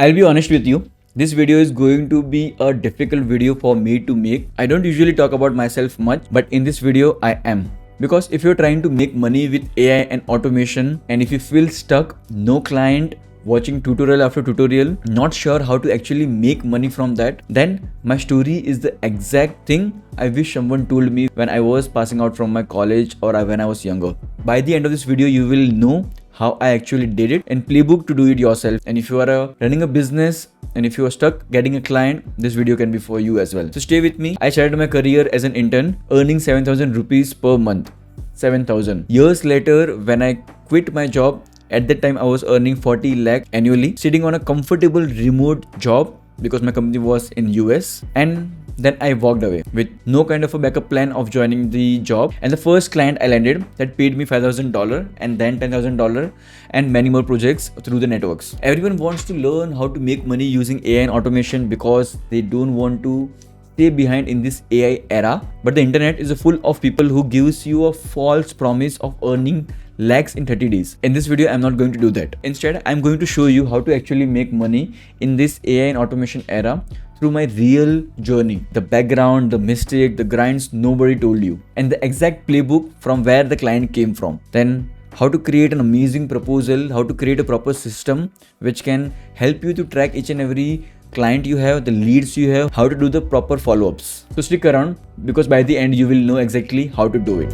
I'll be honest with you. This video is going to be a difficult video for me to make. I don't usually talk about myself much, but in this video I am. Because if you're trying to make money with AI and automation, and if you feel stuck, no client, watching tutorial after tutorial, not sure how to actually make money from that, then my story is the exact thing I wish someone told me when I was passing out from my college or when I was younger. By the end of this video, you will know how I actually did it and playbook to do it yourself. And if you are running a business and if you are stuck getting a client, this video can be for you as well. So stay with me. I started my career as an intern, earning 7,000 rupees per month. 7,000. Years later, when I quit my job, at that time I was earning 40 lakh annually, sitting on a comfortable remote job because my company was in US, and then I walked away with no kind of a backup plan of joining the job. And the first client I landed that paid me $5,000 and then $10,000 and many more projects through the networks. Everyone wants to learn how to make money using AI and automation because they don't want to stay behind in this AI era. But the internet is full of people who gives you a false promise of earning lakhs in 30 days. In this video, I'm not going to do that. Instead, I'm going to show you how to actually make money in this AI and automation era through my real journey, the background, the mistake, the grinds nobody told you, and the exact playbook from where the client came from. Then how to create an amazing proposal, how to create a proper system which can help you to track each and every client you have, the leads you have, how to do the proper follow-ups. So stick around because by the end you will know exactly how to do it.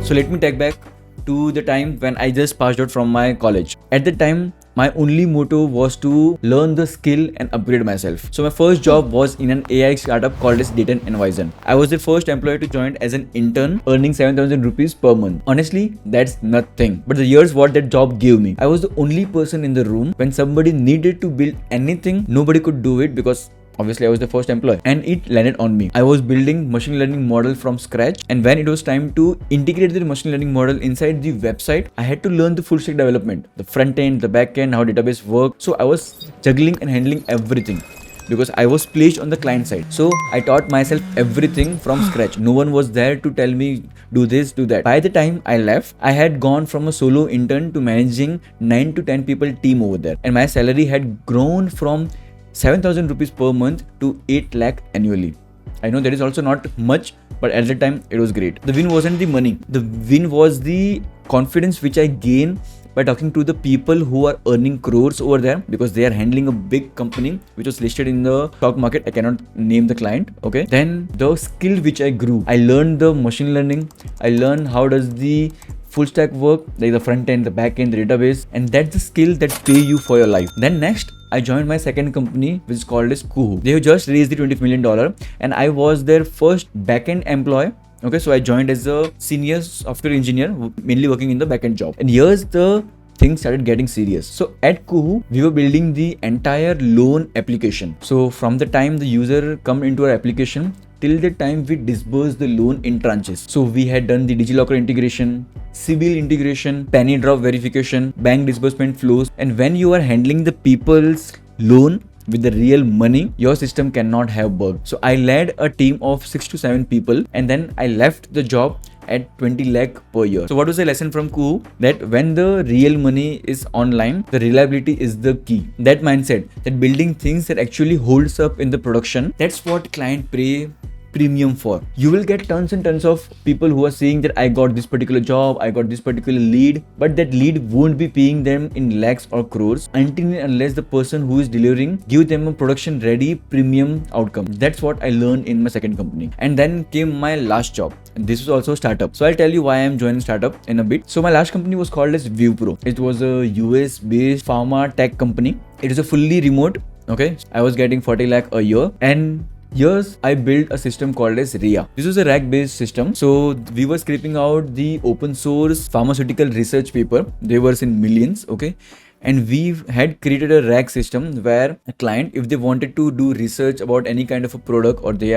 So let me take back to the time when I just passed out from my college. At the time, my only motto was to learn the skill and upgrade myself. So my first job was in an AI startup called as Data and Envision. I was the first employee to join as an intern, earning 7,000 rupees per month. Honestly, that's nothing. But the years what that job gave me. I was the only person in the room when somebody needed to build anything. Nobody could do it because obviously I was the first employee and it landed on me. I was building machine learning model from scratch, and when it was time to integrate the machine learning model inside the website, I had to learn the full stack development, the front end, the back end, how database works. So I was juggling and handling everything because I was placed on the client side. So I taught myself everything from scratch. No one was there to tell me do this, do that. By the time I left, I had gone from a solo intern to managing 9 to 10 people team over there, and my salary had grown from 7,000 rupees per month to 8 lakh annually. I know that is also not much, but at the time it was great. The win wasn't the money. The win was the confidence which I gained by talking to the people who are earning crores over there because they are handling a big company which was listed in the stock market. I cannot name the client. Okay. Then the skill which I grew. I learned the machine learning. I learned how does the full stack work, like the front end, the back end, the database, and that's the skill that pay you for your life. Then next, I joined my second company which is called as Kuhu. They have just raised the $20 million and I was their first backend employee. Okay, so I joined as a senior software engineer, mainly working in the backend job. And here's the things started getting serious. So at Kuhu, we were building the entire loan application. So from the time the user come into our application till the time we disburse the loan in tranches. So we had done the DigiLocker integration, CIBIL integration, penny drop verification, bank disbursement flows. And when you are handling the people's loan with the real money, your system cannot have bug. So I led a team of 6 to 7 people and then I left the job at 20 lakh per year. So what was the lesson from Kuhu? That when the real money is online, the reliability is the key. That mindset, that building things that actually holds up in the production, that's what client pay premium for. You will get tons and tons of people who are saying that I got this particular job, I got this particular lead, but that lead won't be paying them in lakhs or crores until and unless the person who is delivering give them a production ready premium outcome. That's what I learned in my second company. And then came my last job. And this was also a startup. So I'll tell you why I'm joining startup in a bit. So my last company was called as ViewPro. It was a US based pharma tech company. It is a fully remote. Okay. I was getting 40 lakh a year, and years I built a system called as RIA. This was a rack based system. So we were scraping out the open source pharmaceutical research paper. They were in millions. Okay. And we had created a rack system where a client, if they wanted to do research about any kind of a product or they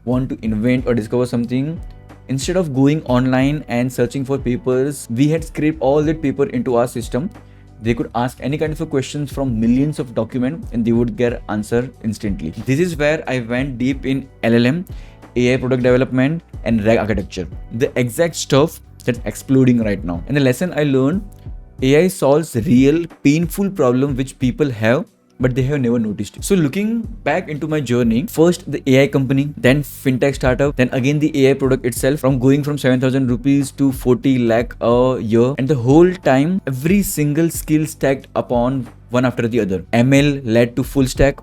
want to invent or discover something, instead of going online and searching for papers, we had scraped all that paper into our system. They could ask any kind of a questions from millions of documents and they would get answer instantly. This is where I went deep in LLM, AI product development and RAG architecture. The exact stuff that's exploding right now. And the lesson I learned AI solves real, painful problem which people have, but they have never noticed it. So looking back into my journey, first the AI company, then fintech startup, then again the AI product itself, from going from 7,000 rupees to 40 lakh a year, and the whole time every single skill stacked upon one after the other. ML led to full stack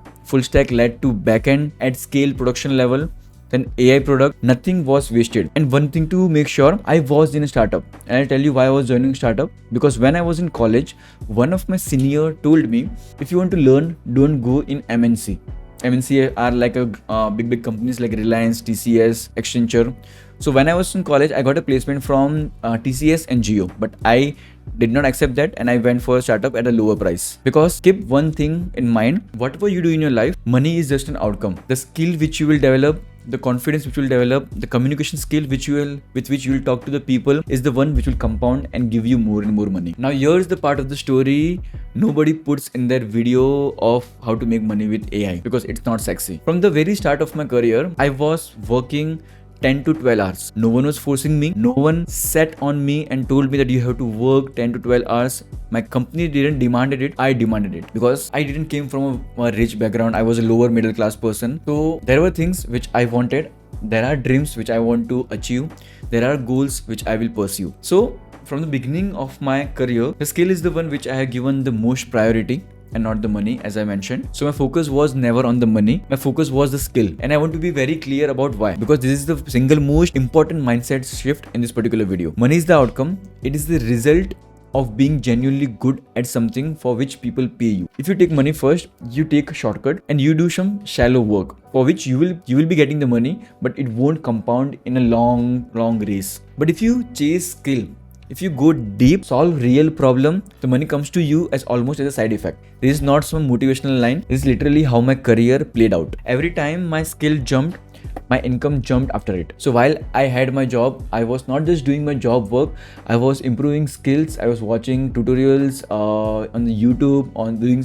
led to backend at scale production level, then AI product, nothing was wasted. And one thing to make sure, I was in a startup, and I'll tell you why I was joining startup. Because when I was in college, one of my senior told me, if you want to learn, don't go in MNC. MNC are like a big companies like Reliance, TCS, Accenture. So when I was in college, I got a placement from TCS and Geo, but I did not accept that, and I went for a startup at a lower price. Because keep one thing in mind, whatever you do in your life, money is just an outcome. The skill which you will develop, the confidence which you will develop, the communication skill with which you will talk to the people is the one which will compound and give you more and more money. Now here's the part of the story nobody puts in their video of how to make money with AI, because it's not sexy. From the very start of my career, I was working 10 to 12 hours. No one was forcing me. No one sat on me and told me that you have to work 10 to 12 hours. My company didn't demanded it. I demanded it, because I didn't came from a rich background. I was a lower middle class person. So there were things which I wanted. There are dreams which I want to achieve. There are goals which I will pursue. So from the beginning of my career, the skill is the one which I have given the most priority, and not the money, as I mentioned. So my focus was never on the money. My focus was the skill. And I want to be very clear about why. Because this is the single most important mindset shift in this particular video. Money is the outcome. It is the result of being genuinely good at something for which people pay you. If you take money first, you take a shortcut and you do some shallow work for which you will be getting the money, but it won't compound in a long race. But if you chase skill, if you go deep, solve real problem, the money comes to you as almost as a side effect. This is not some motivational line. This is literally how my career played out. Every time my skill jumped, my income jumped after it. So while I had my job, I was not just doing my job work, I was improving skills. I was watching tutorials on the YouTube, on doing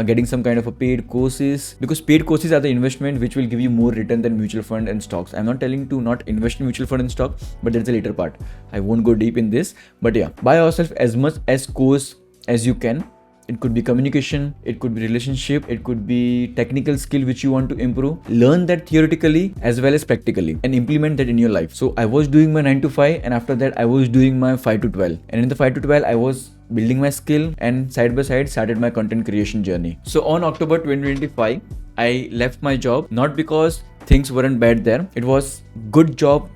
getting some kind of a paid courses, because paid courses are the investment which will give you more return than mutual fund and stocks. I'm not telling to not invest in mutual fund and stock, but that's a later part. I won't go deep in this, but yeah, buy yourself as much as course as you can. It could be communication, it could be relationship, it could be technical skill which you want to improve. Learn that theoretically as well as practically and implement that in your life. So I was doing my 9 to 5, and after that I was doing my 5 to 12. And in the 5 to 12 I was building my skill, and side by side started my content creation journey. So on October 2025, I left my job, not because things weren't bad there. It was good job,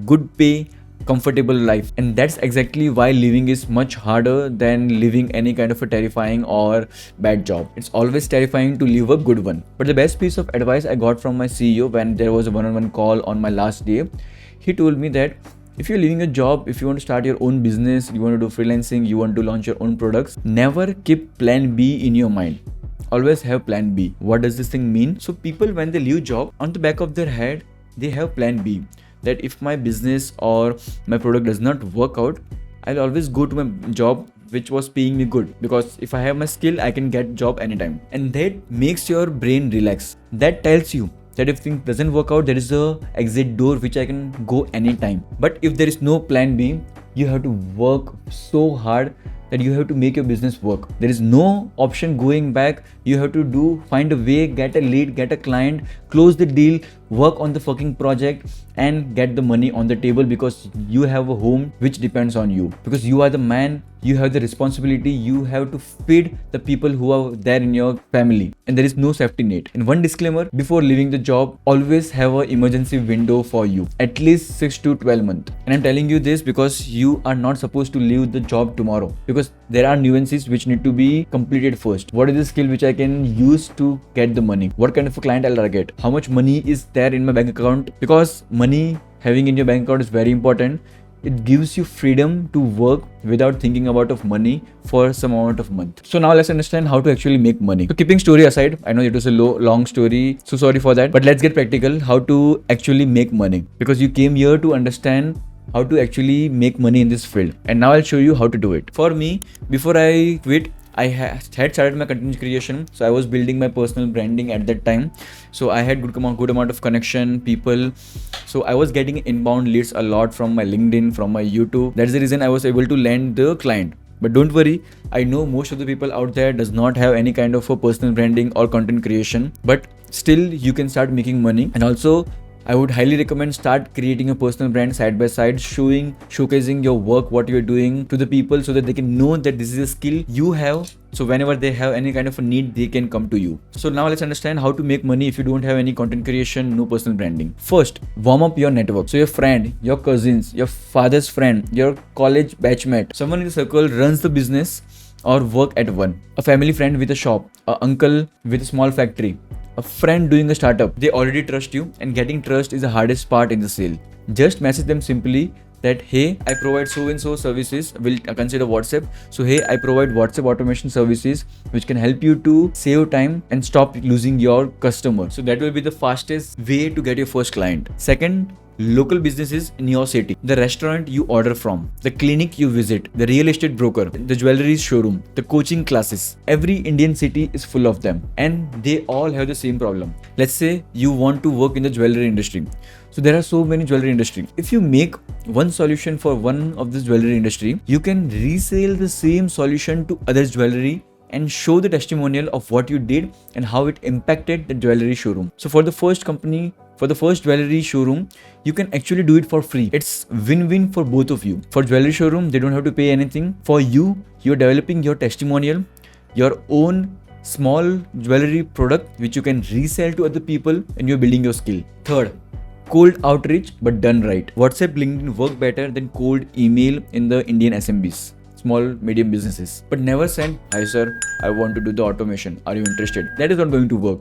good pay, comfortable life, and that's exactly why living is much harder than living any kind of a terrifying or bad job. It's always terrifying to live a good one. But the best piece of advice I got from my CEO when there was a one-on-one call on my last day, he told me that if you're leaving a job, if you want to start your own business, you want to do freelancing, you want to launch your own products, never keep plan B in your mind. Always have plan B. What does this thing mean? So people, when they leave job, on the back of their head, they have plan B. That if my business or my product does not work out, I'll always go to my job which was paying me good, because if I have my skill, I can get job anytime. And that makes your brain relax. That tells you that if things doesn't work out, there is a exit door which I can go anytime. But if there is no plan B, you have to work so hard that you have to make your business work. There is no option going back. You have to find a way, get a lead, get a client, close the deal, work on the fucking project and get the money on the table, because you have a home which depends on you. Because you are the man, you have the responsibility, you have to feed the people who are there in your family, and there is no safety net. And one disclaimer, before leaving the job, always have an emergency window for you, at least 6 to 12 months. And I'm telling you this because you are not supposed to leave the job tomorrow, because there are nuances which need to be completed first. What is the skill which I can use to get the money? What kind of a client I'll target? How much money is there in my bank account? Because money having in your bank account is very important. It gives you freedom to work without thinking about of money for some amount of month. So now let's understand how to actually make money. So keeping story aside, I know it was a long story, so sorry for that, but let's get practical how to actually make money, because you came here to understand how to actually make money in this field, and now I'll show you how to do it. For me, before I quit, I had started my content creation, so I was building my personal branding at that time. So I had good amount of connection, people. So I was getting inbound leads a lot from my LinkedIn, from my YouTube. That's the reason I was able to land the client. But don't worry, I know most of the people out there does not have any kind of a personal branding or content creation, but still you can start making money. And also I would highly recommend start creating a personal brand side by side, showcasing your work, what you're doing to the people so that they can know that this is a skill you have. So whenever they have any kind of a need, they can come to you. So now let's understand how to make money if you don't have any content creation, no personal branding. First, warm up your network. So your friend, your cousins, your father's friend, your college batchmate, someone in the circle runs the business or work at one. A family friend with a shop, a uncle with a small factory, a friend doing a startup. They already trust you, and getting trust is the hardest part in the sale. Just message them simply that, hey, I provide so and so services. We'll consider WhatsApp. So hey, I provide WhatsApp automation services which can help you to save time and stop losing your customer. So that will be the fastest way to get your first client. Second, local businesses in your city. The restaurant you order from, the clinic you visit, the real estate broker, the jewelry showroom, the coaching classes. Every Indian city is full of them and they all have the same problem. Let's say you want to work in the jewelry industry. So there are so many jewelry industry. If you make one solution for one of this jewelry industry, you can resell the same solution to others jewelry and show the testimonial of what you did and how it impacted the jewelry showroom. So for the first company, for the first jewelry showroom, you can actually do it for free. It's win-win for both of you. For jewelry showroom, they don't have to pay anything. For you, you're developing your testimonial, your own small jewelry product which you can resell to other people, and you're building your skill. Third, cold outreach but done right. WhatsApp, LinkedIn work better than cold email in the Indian SMBs. Small, medium businesses. But never send, hi sir, I want to do the automation. Are you interested? That is not going to work.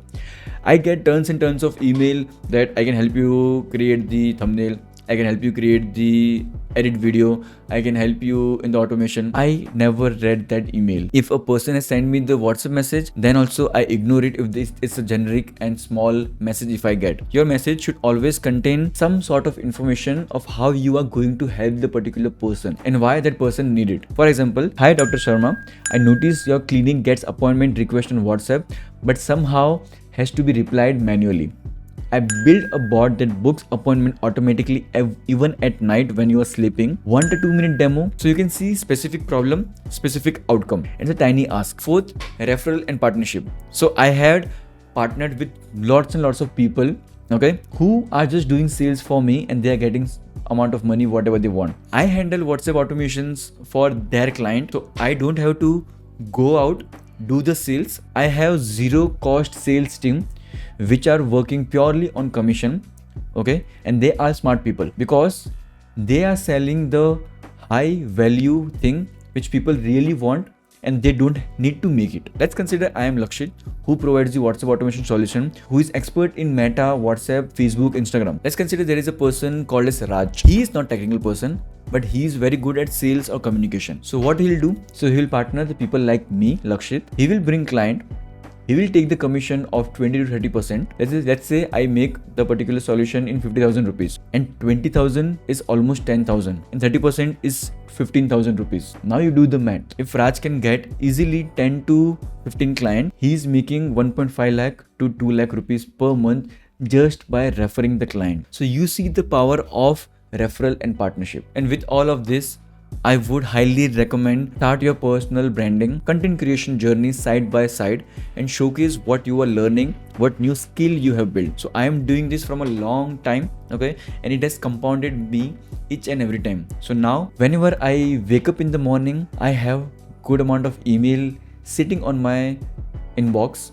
I get tons and tons of email that I can help you create the thumbnail. I can help you create the edit video. I can help you in the automation. I never read that email. If a person has sent me the WhatsApp message, then also I ignore it if this is a generic and small message if I get. Your message should always contain some sort of information of how you are going to help the particular person and why that person need it. For example, hi Dr. Sharma, I notice your clinic gets appointment request on WhatsApp, but somehow has to be replied manually. I built a bot that books appointment automatically even at night when you are sleeping. 1 to 2 minute demo so you can see specific problem, specific outcome. It's a tiny ask. Fourth, referral and partnership. So I had partnered with lots and lots of people, okay, who are just doing sales for me and they are getting amount of money whatever they want. I handle WhatsApp automations for their client, so I don't have to go out do the sales. I have zero cost sales team which are working purely on commission, okay, and they are smart people because they are selling the high value thing which people really want and they don't need to make it. Let's consider I am Lakshit, who provides the WhatsApp automation solution, who is expert in Meta, WhatsApp, Facebook, Instagram. Let's consider there is a person called as Raj. He is not technical person, but he is very good at sales or communication. So what he'll do? So he'll partner the people like me, Lakshit. He will bring client. He will take the commission of 20 to 30%. Let's say I make the particular solution in 50,000 rupees and 20,000 is almost 10,000 and 30% is 15,000 rupees. Now you do the math. If Raj can get easily 10 to 15 clients, he is making 1.5 lakh to 2 lakh rupees per month just by referring the client. So you see the power of referral and partnership. And with all of this, I would highly recommend start your personal branding, content creation journey side by side and showcase what you are learning, what new skill you have built. So I am doing this from a long time, okay, and it has compounded me each and every time. So now whenever I wake up in the morning, I have good amount of email sitting on my inbox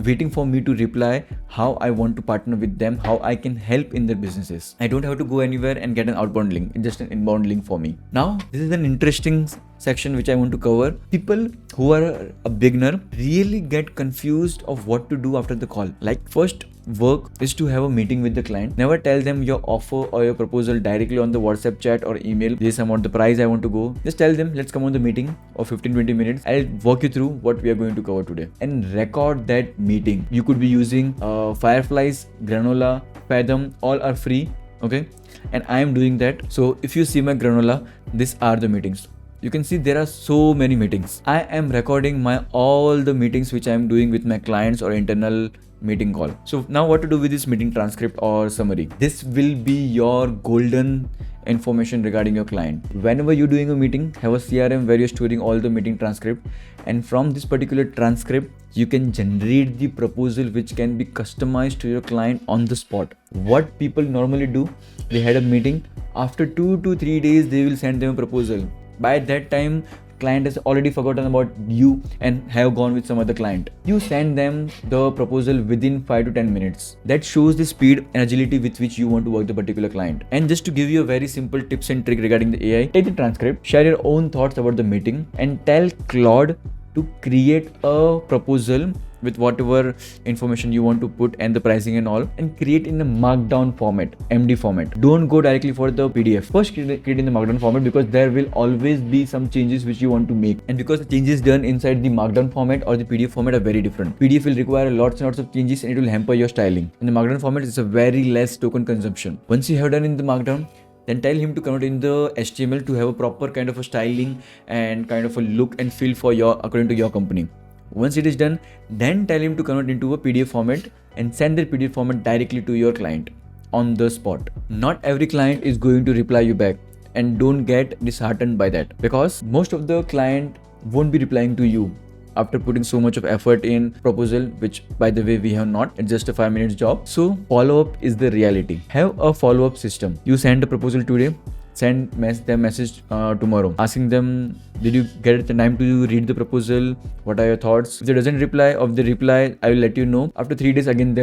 waiting for me to reply how I want to partner with them, how I can help in their businesses. I don't have to go anywhere and get an outbound link. It's just an inbound link for me. Now, this is an interesting section which I want to cover. People who are a beginner really get confused of what to do after the call. Like first work is to have a meeting with the client. Never tell them your offer or your proposal directly on the WhatsApp chat or email. This amount, the price I want to go. Just tell them, let's come on the meeting of 15-20 minutes. I'll walk you through what we are going to cover today and record that meeting. You could be using Fireflies, Granola, Fathom, all are free, okay? And I am doing that. So if you see my Granola, these are the meetings. you can see there are so many meetings. I am recording my all the meetings which I am doing with my clients or internal meeting call. So now what to do with this meeting transcript or summary? This will be your golden information regarding your client. Whenever you're doing a meeting, have a CRM where you're storing all the meeting transcript, and from this particular transcript you can generate the proposal which can be customized to your client on the spot. What people normally do, they had a meeting, after 2 to 3 days they will send them a proposal. By that time client has already forgotten about you and have gone with some other client. You send them the proposal within 5 to 10 minutes. That shows the speed and agility with which you want to work the particular client. And just to give you a very simple tips and trick regarding the AI, take the transcript, share your own thoughts about the meeting, and tell Claude to create a proposal with whatever information you want to put and the pricing and all, and create in a markdown format, MD format. Don't go directly for the PDF. First create in the markdown format, because there will always be some changes which you want to make, and because the changes done inside the markdown format or the PDF format are very different. PDF will require lots and lots of changes and it will hamper your styling. In the markdown format, it's a very less token consumption. Once you have done in the markdown, then tell him to convert in the HTML to have a proper kind of a styling and kind of a look and feel for your according to your company. Once it is done, then tell him to convert into a PDF format and send that PDF format directly to your client on the spot. Not every client is going to reply you back, and don't get disheartened by that, because most of the client won't be replying to you after putting so much of effort in proposal, which by the way we have not. It's just a 5 minutes job. So follow-up is the reality. Have a follow-up system. You send a proposal today, send them message tomorrow asking them, did you get the time to read the proposal, what are your thoughts? If they doesn't reply, or if they reply, I will let you know. After 3 days again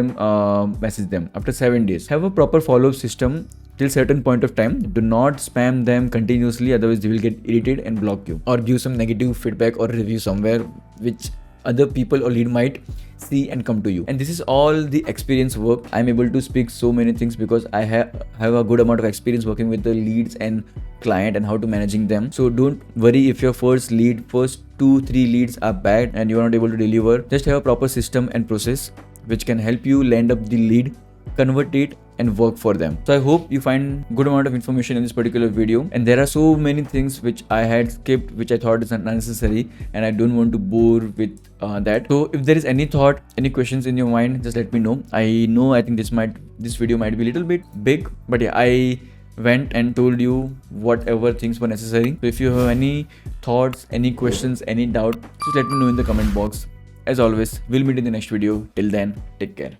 message them. After 7 days, have a proper follow-up system till certain point of time. Do not spam them continuously, otherwise they will get irritated and block you, or give some negative feedback or review somewhere which other people or lead might see and come to you. And this is all the experience work. I'm able to speak so many things because I have a good amount of experience working with the leads and client and how to managing them. So don't worry if your first 2-3 leads are bad and you are not able to deliver. Just have a proper system and process which can help you land up the lead, convert it and work for them. So I hope you find good amount of information in this particular video, and there are so many things which I had skipped which I thought is unnecessary, and I don't want to bore with that. So if there is any thought, any questions in your mind, just let me know. I think this video might be a little bit big, but yeah, I went and told you whatever things were necessary. So if you have any thoughts, any questions, any doubt, just let me know in the comment box. As always, we'll meet in the next video. Till then, take care.